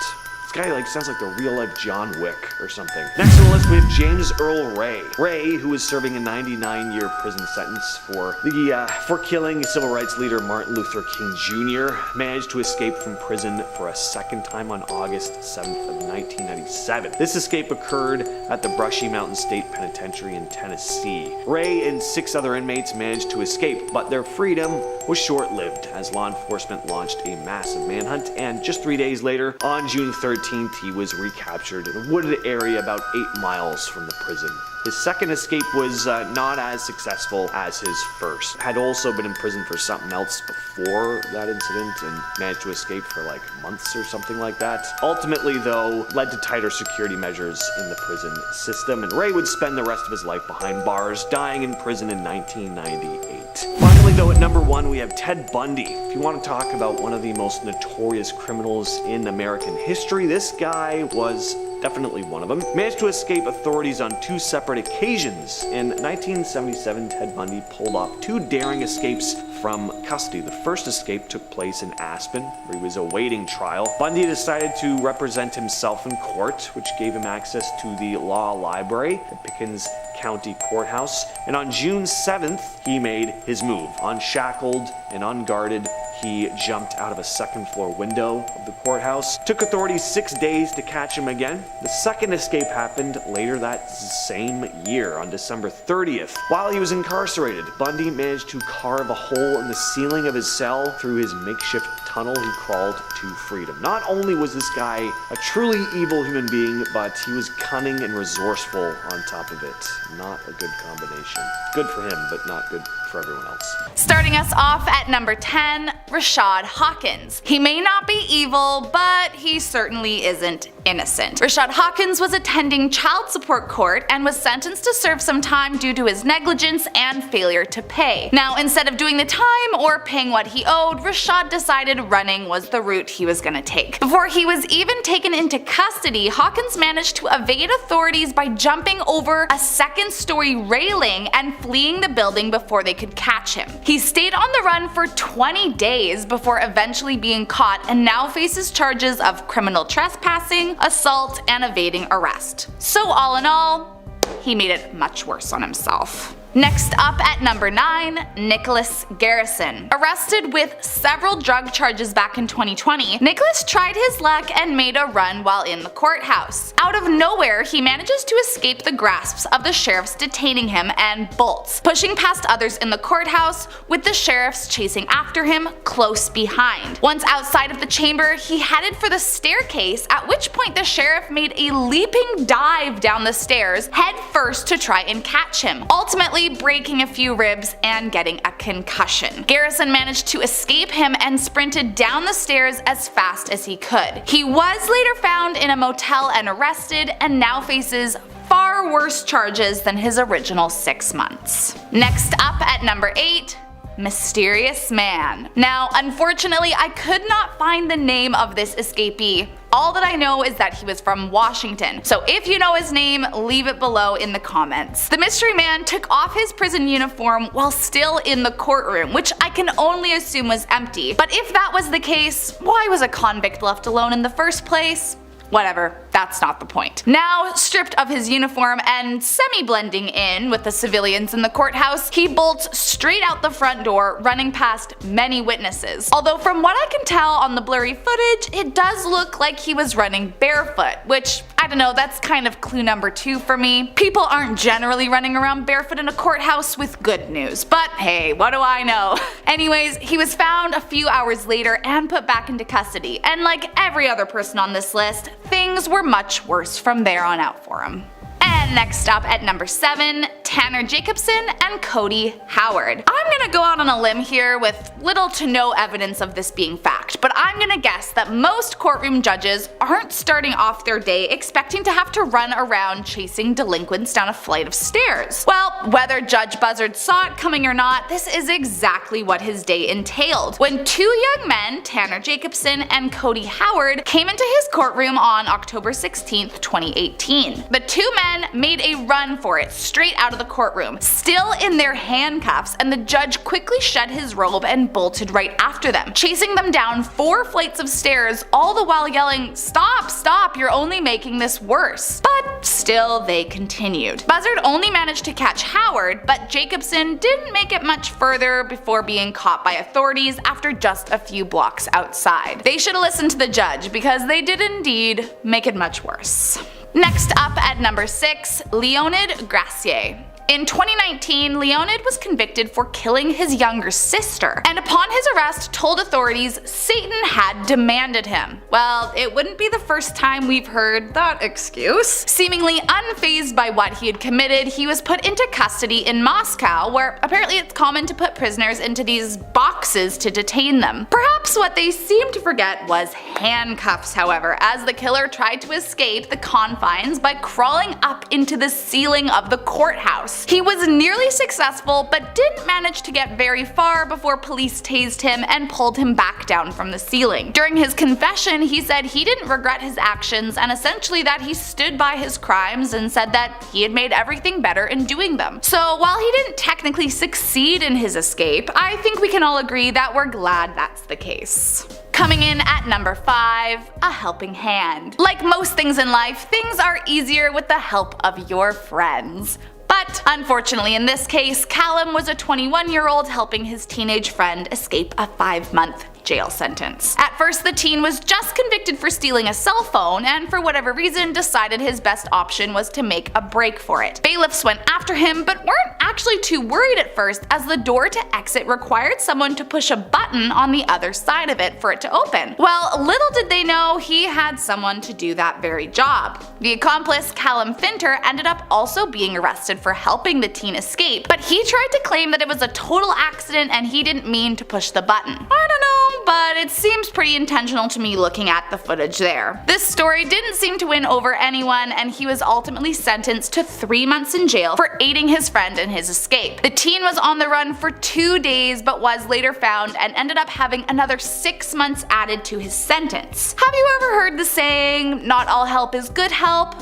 This guy sounds like the real-life John Wick or something. Next on the list we have James Earl Ray. Ray, who was serving a 99-year prison sentence for killing civil rights leader Martin Luther King Jr., managed to escape from prison for a second time on August 7th of 1997. This escape occurred at the Brushy Mountain State Penitentiary in Tennessee. Ray and 6 other inmates managed to escape, but their freedom was short-lived as law enforcement launched a massive manhunt, and just 3 days later, on June 13th, he was recaptured in a wooded area about 8 miles from the prison. His second escape was not as successful as his first. Had also been in prison for something else before that incident and managed to escape for like months or something like that. Ultimately though, led to tighter security measures in the prison system, and Ray would spend the rest of his life behind bars, dying in prison in 1998. Finally though, at number 1 we have Ted Bundy. If you want to talk about one of the most notorious criminals in American history, this guy was definitely one of them. Managed to escape authorities on 2 separate occasions. In 1977, Ted Bundy pulled off 2 daring escapes from custody. The first escape took place in Aspen, where he was awaiting trial. Bundy decided to represent himself in court, which gave him access to the law library at Pickens County Courthouse. And on June 7th, he made his move. Unshackled and unguarded, he jumped out of a second-floor window of the courthouse. Took authorities 6 days to catch him again. The second escape happened later that same year, on December 30th. While he was incarcerated, Bundy managed to carve a hole in the ceiling of his cell. Through his makeshift tunnel, he crawled to freedom. Not only was this guy a truly evil human being, but he was cunning and resourceful on top of it. Not a good combination. Good for him, but not good for everyone else. Starting us off at number 10, Rashad Hawkins. He may not be evil, but he certainly isn't innocent. Rashad Hawkins was attending child support court and was sentenced to serve some time due to his negligence and failure to pay. Now, instead of doing the time or paying what he owed, Rashad decided running was the route he was gonna take. Before he was even taken into custody, Hawkins managed to evade authorities by jumping over a second-story railing and fleeing the building before they could catch him. He stayed on the run for 20 days before eventually being caught and now faces charges of criminal trespassing, assault, and evading arrest. So all in all, he made it much worse on himself. Next up at number 9, Nicholas Garrison. Arrested with several drug charges back in 2020, Nicholas tried his luck and made a run while in the courthouse. Out of nowhere, he manages to escape the grasps of the sheriffs detaining him and bolts, pushing past others in the courthouse, with the sheriffs chasing after him close behind. Once outside of the chamber, he headed for the staircase, at which point the sheriff made a leaping dive down the stairs head first to try and catch him, ultimately breaking a few ribs and getting a concussion. Garrison managed to escape him and sprinted down the stairs as fast as he could. He was later found in a motel and arrested, and now faces far worse charges than his original 6 months. Next up at number 8, Mysterious Man. Now, unfortunately, I could not find the name of this escapee. All that I know is that he was from Washington, so if you know his name, leave it below in the comments. The mystery man took off his prison uniform while still in the courtroom, which I can only assume was empty. But if that was the case, why was a convict left alone in the first place? Whatever, that's not the point. Now, stripped of his uniform and semi-blending in with the civilians in the courthouse, he bolts straight out the front door, running past many witnesses. Although from what I can tell on the blurry footage, it does look like he was running barefoot, which, I don't know, that's kind of clue number 2 for me. People aren't generally running around barefoot in a courthouse with good news, but hey, what do I know? Anyways, he was found a few hours later and put back into custody, and like every other person on this list, things were much worse from there on out for him. And next up at number 7, Tanner Jacobson and Cody Howard. I'm gonna go out on a limb here with little to no evidence of this being fact, but I'm gonna guess that most courtroom judges aren't starting off their day expecting to have to run around chasing delinquents down a flight of stairs. Well, whether Judge Buzzard saw it coming or not, this is exactly what his day entailed. When 2 young men, Tanner Jacobson and Cody Howard, came into his courtroom on October 16th, 2018. The 2 men made a run for it straight out of the courtroom, still in their handcuffs, and the judge quickly shed his robe and bolted right after them, chasing them down 4 flights of stairs, all the while yelling, "Stop, stop, you're only making this worse." But still they continued. Buzzard only managed to catch Howard, but Jacobson didn't make it much further before being caught by authorities after just a few blocks outside. They should have listened to the judge, because they did indeed make it much worse. Next up at number 6, Leonid Gracier. In 2019, Leonid was convicted for killing his younger sister, and upon his arrest told authorities Satan had demanded him. Well, it wouldn't be the first time we've heard that excuse. Seemingly unfazed by what he had committed, he was put into custody in Moscow, where apparently it's common to put prisoners into these boxes to detain them. Perhaps what they seemed to forget was handcuffs, however, as the killer tried to escape the confines by crawling up into the ceiling of the courthouse. He was nearly successful, but didn't manage to get very far before police tased him and pulled him back down from the ceiling. During his confession, he said he didn't regret his actions and essentially that he stood by his crimes and said that he had made everything better in doing them. So while he didn't technically succeed in his escape, I think we can all agree that we're glad that's the case. Coming in at number 5, a helping hand. Like most things in life, things are easier with the help of your friends. But unfortunately in this case, Callum was a 21-year-old helping his teenage friend escape a 5-month jail sentence. At first, the teen was just convicted for stealing a cell phone and for whatever reason decided his best option was to make a break for it. Bailiffs went after him but weren't actually too worried at first, as the door to exit required someone to push a button on the other side of it for it to open. Well, little did they know he had someone to do that very job. The accomplice, Callum Finter, ended up also being arrested for helping the teen escape, but he tried to claim that it was a total accident and he didn't mean to push the button. I don't know, but it seems pretty intentional to me looking at the footage there. This story didn't seem to win over anyone, and he was ultimately sentenced to 3 months in jail for aiding his friend in his escape. The teen was on the run for 2 days but was later found and ended up having another 6 months added to his sentence. Have you ever heard the saying, not all help is good help?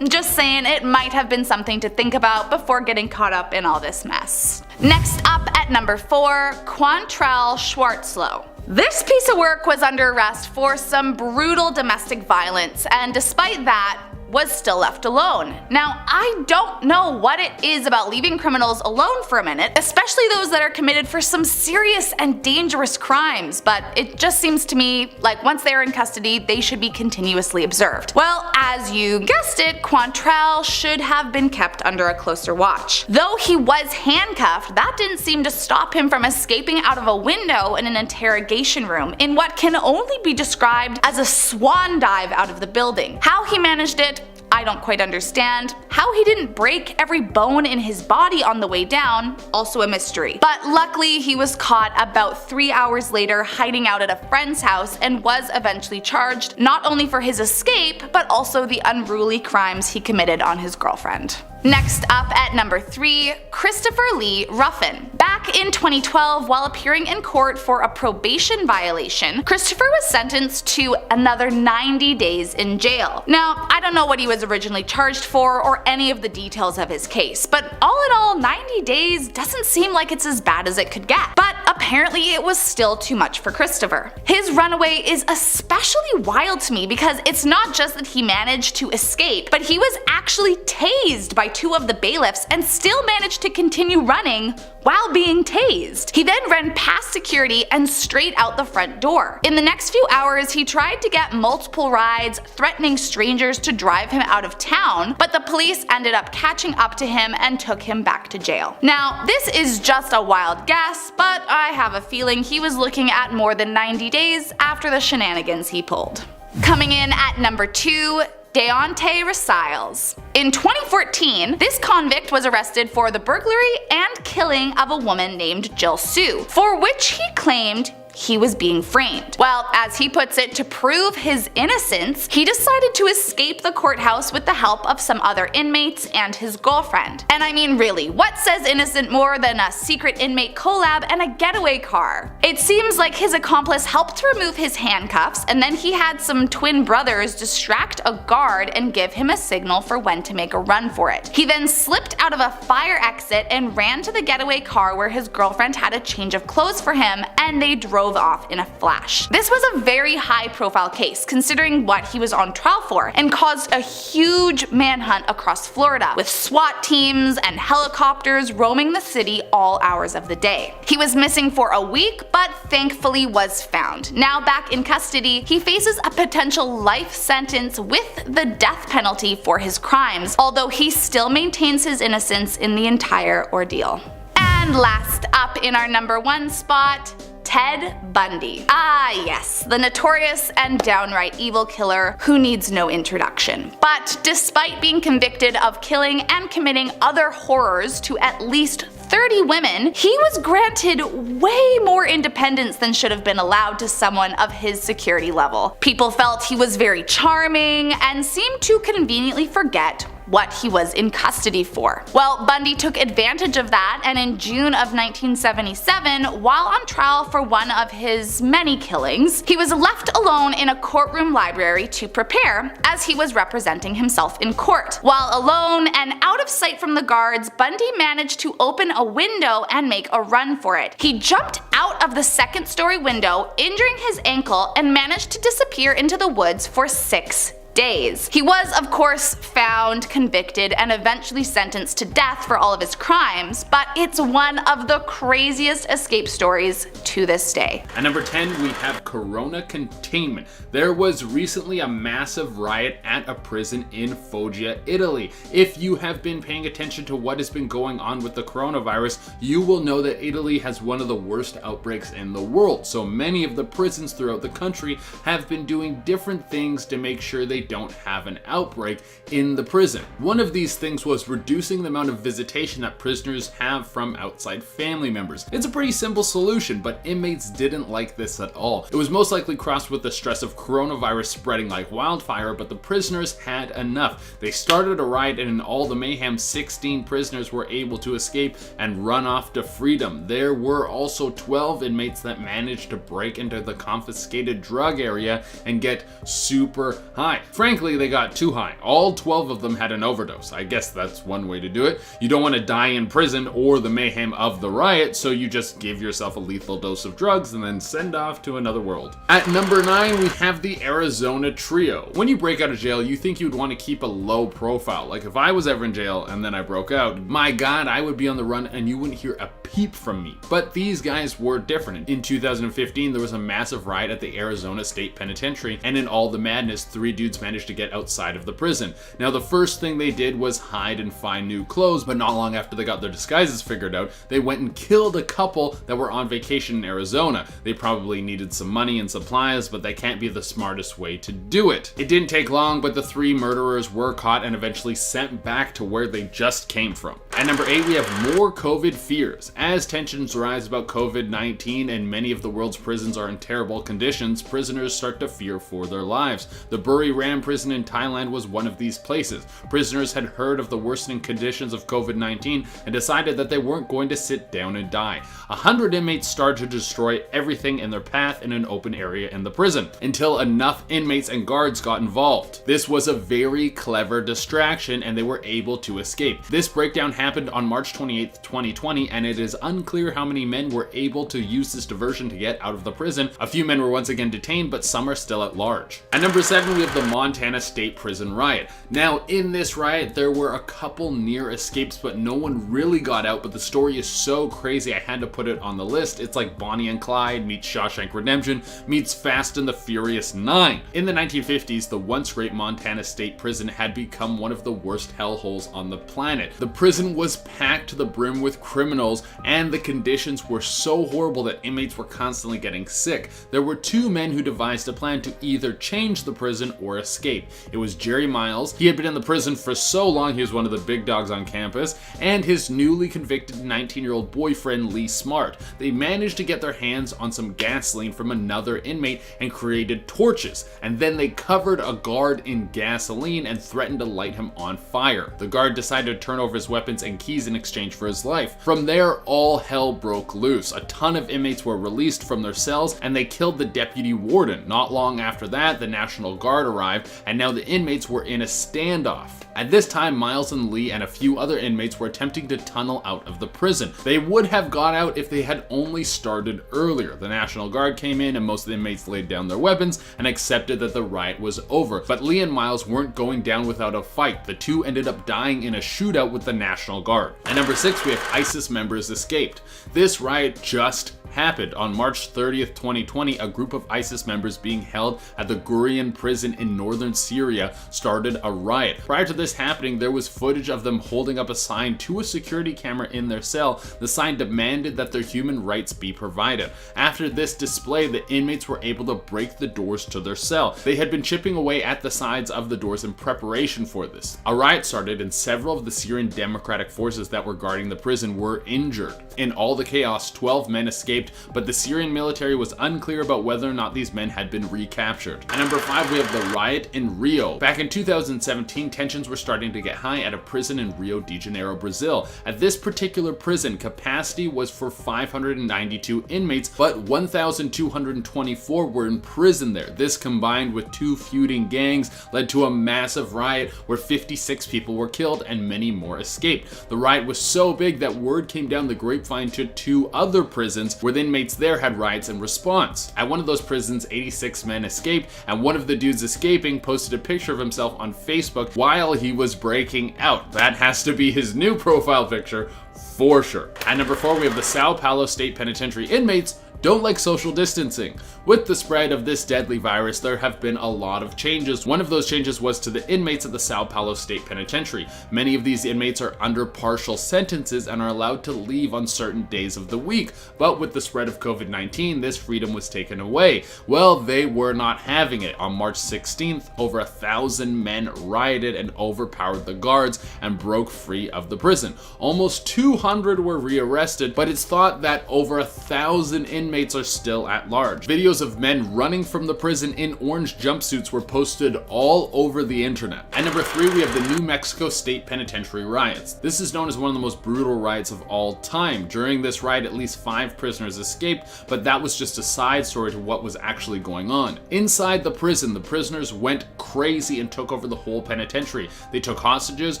Just saying, it might have been something to think about before getting caught up in all this mess. Next up at number 4, Quantrell Schwartzlow. This piece of work was under arrest for some brutal domestic violence, and despite that, was still left alone. Now, I don't know what it is about leaving criminals alone for a minute, especially those that are committed for some serious and dangerous crimes, but it just seems to me like once they're in custody, they should be continuously observed. Well, as you guessed it, Quantrell should have been kept under a closer watch. Though he was handcuffed, that didn't seem to stop him from escaping out of a window in an interrogation room in what can only be described as a swan dive out of the building. How he managed it, I don't quite understand. How he didn't break every bone in his body on the way down, also a mystery. But luckily he was caught about 3 hours later hiding out at a friend's house and was eventually charged, not only for his escape, but also the unruly crimes he committed on his girlfriend. Next up at number 3, Christopher Lee Ruffin. Back in 2012, while appearing in court for a probation violation, Christopher was sentenced to another 90 days in jail. Now, I don't know what he was originally charged for or any of the details of his case, but all in all, 90 days doesn't seem like it's as bad as it could get. But apparently it was still too much for Christopher. His runaway is especially wild to me because it's not just that he managed to escape, but he was actually tased by 2 of the bailiffs and still managed to continue running while being tased. He then ran past security and straight out the front door. In the next few hours, he tried to get multiple rides, threatening strangers to drive him out of town, but the police ended up catching up to him and took him back to jail. Now, this is just a wild guess, but I have a feeling he was looking at more than 90 days after the shenanigans he pulled. Coming in at number 2, Deontay Rasiles. In 2014, this convict was arrested for the burglary and killing of a woman named Jill Sue, for which he claimed he was being framed. Well, as he puts it, to prove his innocence, he decided to escape the courthouse with the help of some other inmates and his girlfriend. And I mean really, what says innocent more than a secret inmate collab and a getaway car? It seems like his accomplice helped to remove his handcuffs, and then he had some twin brothers distract a guard and give him a signal for when to make a run for it. He then slipped out of a fire exit and ran to the getaway car where his girlfriend had a change of clothes for him, and they drove off in a flash. This was a very high profile case considering what he was on trial for, and caused a huge manhunt across Florida, with SWAT teams and helicopters roaming the city all hours of the day. He was missing for a week, but but thankfully was found. Now back in custody, he faces a potential life sentence with the death penalty for his crimes, although he still maintains his innocence in the entire ordeal. And last up in our number 1 spot, Ted Bundy. Ah yes, the notorious and downright evil killer who needs no introduction. But despite being convicted of killing and committing other horrors to at least 30 women, he was granted way more independence than should have been allowed to someone of his security level. People felt he was very charming and seemed to conveniently forget what he was in custody for. Well, Bundy took advantage of that, and in June of 1977, while on trial for one of his many killings, he was left alone in a courtroom library to prepare, as he was representing himself in court. While alone and out of sight from the guards, Bundy managed to open a window and make a run for it. He jumped out of the second-story window, injuring his ankle, and managed to disappear into the woods for 6 days. He was, of course, found, convicted, and eventually sentenced to death for all of his crimes, but it's one of the craziest escape stories to this day. At number 10, we have Corona containment. There was recently a massive riot at a prison in Foggia, Italy. If you have been paying attention to what has been going on with the coronavirus, you will know that Italy has one of the worst outbreaks in the world. So many of the prisons throughout the country have been doing different things to make sure they don't have an outbreak in the prison. One of these things was reducing the amount of visitation that prisoners have from outside family members. It's a pretty simple solution, but inmates didn't like this at all. It was most likely crossed with the stress of coronavirus spreading like wildfire, but the prisoners had enough. They started a riot, and in all the mayhem, 16 prisoners were able to escape and run off to freedom. There were also 12 inmates that managed to break into the confiscated drug area and get super high. Frankly, they got too high. All 12 of them had an overdose. I guess that's one way to do it. You don't want to die in prison or the mayhem of the riot, so you just give yourself a lethal dose of drugs and then send off to another world. At number 9, we have the Arizona Trio. When you break out of jail, you think you'd want to keep a low profile. Like if I was ever in jail and then I broke out, my God, I would be on the run and you wouldn't hear a peep from me. But these guys were different. In 2015, there was a massive riot at the Arizona State Penitentiary, and in all the madness, 3 dudes managed to get outside of the prison. Now, the first thing they did was hide and find new clothes, but not long after they got their disguises figured out, they went and killed a couple that were on vacation in Arizona. They probably needed some money and supplies, but that can't be the smartest way to do it. It didn't take long, but the 3 murderers were caught and eventually sent back to where they just came from. At number 8, we have more COVID fears. As tensions rise about COVID-19 and many of the world's prisons are in terrible conditions, prisoners start to fear for their lives. The Buri Ram prison in Thailand was one of these places. Prisoners had heard of the worsening conditions of COVID-19 and decided that they weren't going to sit down and die. 100 inmates started to destroy everything in their path in an open area in the prison, until enough inmates and guards got involved. This was a very clever distraction and they were able to escape. This breakdown happened on March 28, 2020, and it is unclear how many men were able to use this diversion to get out of the prison. A few men were once again detained, but some are still at large. At number 7, we have the Montana State Prison riot. Now, in this riot, there were a couple near escapes, but no one really got out, but the story is so crazy I had to put it on the list. It's like Bonnie and Clyde meets Shawshank Redemption meets Fast and the Furious 9. In the 1950s, the once great Montana State Prison had become one of the worst hellholes on the planet. The prison was packed to the brim with criminals, and the conditions were so horrible that inmates were constantly getting sick. There were 2 men who devised a plan to either change the prison or escape. It was Jerry Miles. He had been in the prison for so long he was one of the big dogs on campus, and his newly convicted 19-year-old boyfriend Lee Smart. They managed to get their hands on some gasoline from another inmate and created torches, and then they covered a guard in gasoline and threatened to light him on fire. The guard decided to turn over his weapons and keys in exchange for his life. From there, all hell broke loose. A ton of inmates were released from their cells and they killed the deputy warden. Not long after that, the National Guard arrived, and now the inmates were in a standoff. At this time, Miles and Lee and a few other inmates were attempting to tunnel out of the prison. They would have got out if they had only started earlier. The National Guard came in and most of the inmates laid down their weapons and accepted that the riot was over. But Lee and Miles weren't going down without a fight. The two ended up dying in a shootout with the National Guard. At number 6, we have ISIS members escaped. This riot just happened. On March 30th, 2020, a group of ISIS members being held at the Gurion prison in northern Syria started a riot. Prior to this happening, there was footage of them holding up a sign to a security camera in their cell. The sign demanded that their human rights be provided. After this display, the inmates were able to break the doors to their cell. They had been chipping away at the sides of the doors in preparation for this. A riot started and several of the Syrian Democratic forces that were guarding the prison were injured. In all the chaos, 12 men escaped, but the Syrian military was unclear about whether or not these men had been recaptured. At number 5, we have the riot in Rio. Back in 2017, tensions were starting to get high at a prison in Rio de Janeiro, Brazil. At this particular prison, capacity was for 592 inmates, but 1,224 were in prison there. This, combined with 2 feuding gangs, led to a massive riot where 56 people were killed and many more escaped. The riot was so big that word came down the grapevine to 2 other prisons where the inmates there had riots in response. At one of those prisons, 86 men escaped, and one of the dudes escaping posted a picture of himself on Facebook while he was breaking out. That has to be his new profile picture for sure. At number 4, we have the Sao Paulo State Penitentiary inmates don't like social distancing. With the spread of this deadly virus, there have been a lot of changes. One of those changes was to the inmates at the Sao Paulo State Penitentiary. Many of these inmates are under partial sentences and are allowed to leave on certain days of the week. But with the spread of COVID-19, this freedom was taken away. Well, they were not having it. On March 16th, over 1,000 men rioted and overpowered the guards and broke free of the prison. Almost 200 were rearrested, but it's thought that over 1,000 inmates are still at large. Videos of men running from the prison in orange jumpsuits were posted all over the internet. At number 3, we have the New Mexico State Penitentiary riots. This is known as one of the most brutal riots of all time. During this riot, at least 5 prisoners escaped, but that was just a side story to what was actually going on. Inside the prison, the prisoners went crazy and took over the whole penitentiary. They took hostages.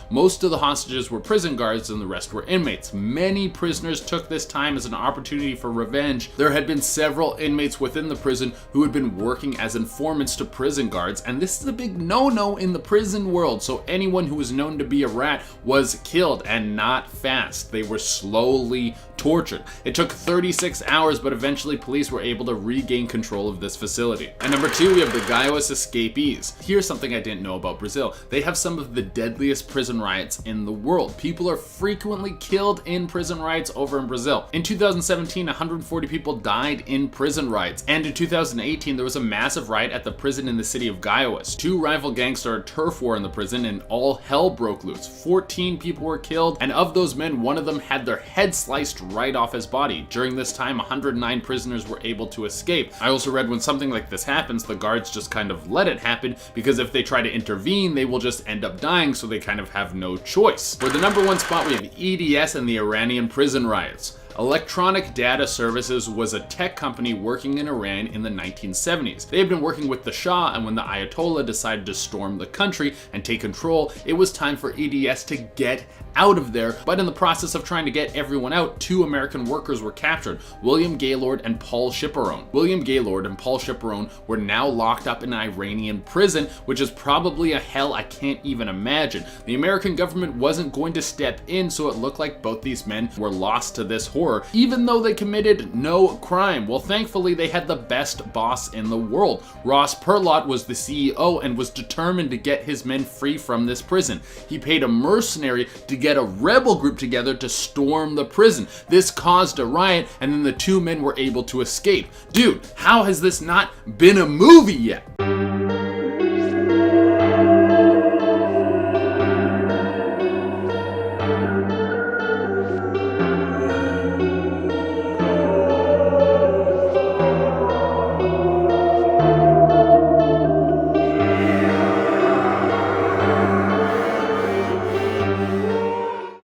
Most of the hostages were prison guards and the rest were inmates. Many prisoners took this time as an opportunity for revenge. There had been several inmates within the prison who had been working as informants to prison guards, and this is a big no-no in the prison world, so anyone who was known to be a rat was killed, and not fast. They were slowly tortured. It took 36 hours, but eventually police were able to regain control of this facility. At number 2, we have the Garreth escapees. Here's something I didn't know about Brazil. They have some of the deadliest prison riots in the world. People are frequently killed in prison riots over in Brazil. In 2017, 140 people died in prison riots, and in 2018 there was a massive riot at the prison in the city of Goiás. 2 rival gangs started a turf war in the prison and all hell broke loose. 14 people were killed, and of those men, one of them had their head sliced right off his body. During this time, 109 prisoners were able to escape. I also read when something like this happens, the guards just kind of let it happen, because if they try to intervene, they will just end up dying, so they kind of have no choice. For the number 1 spot, we have EDS and the Iranian prison riots. Electronic Data Services was a tech company working in Iran in the 1970s. They had been working with the Shah, and when the Ayatollah decided to storm the country and take control, it was time for EDS to get out of there. But in the process of trying to get everyone out, 2 American workers were captured, William Gaylord and Paul Chiperon. William Gaylord and Paul Chiperon were now locked up in an Iranian prison, which is probably a hell I can't even imagine. The American government wasn't going to step in, so it looked like both these men were lost to this horror, even though they committed no crime. Well, thankfully, they had the best boss in the world. Ross Perlott was the CEO and was determined to get his men free from this prison. He paid a mercenary to get a rebel group together to storm the prison. This caused a riot, and then the 2 men were able to escape. Dude, how has this not been a movie yet?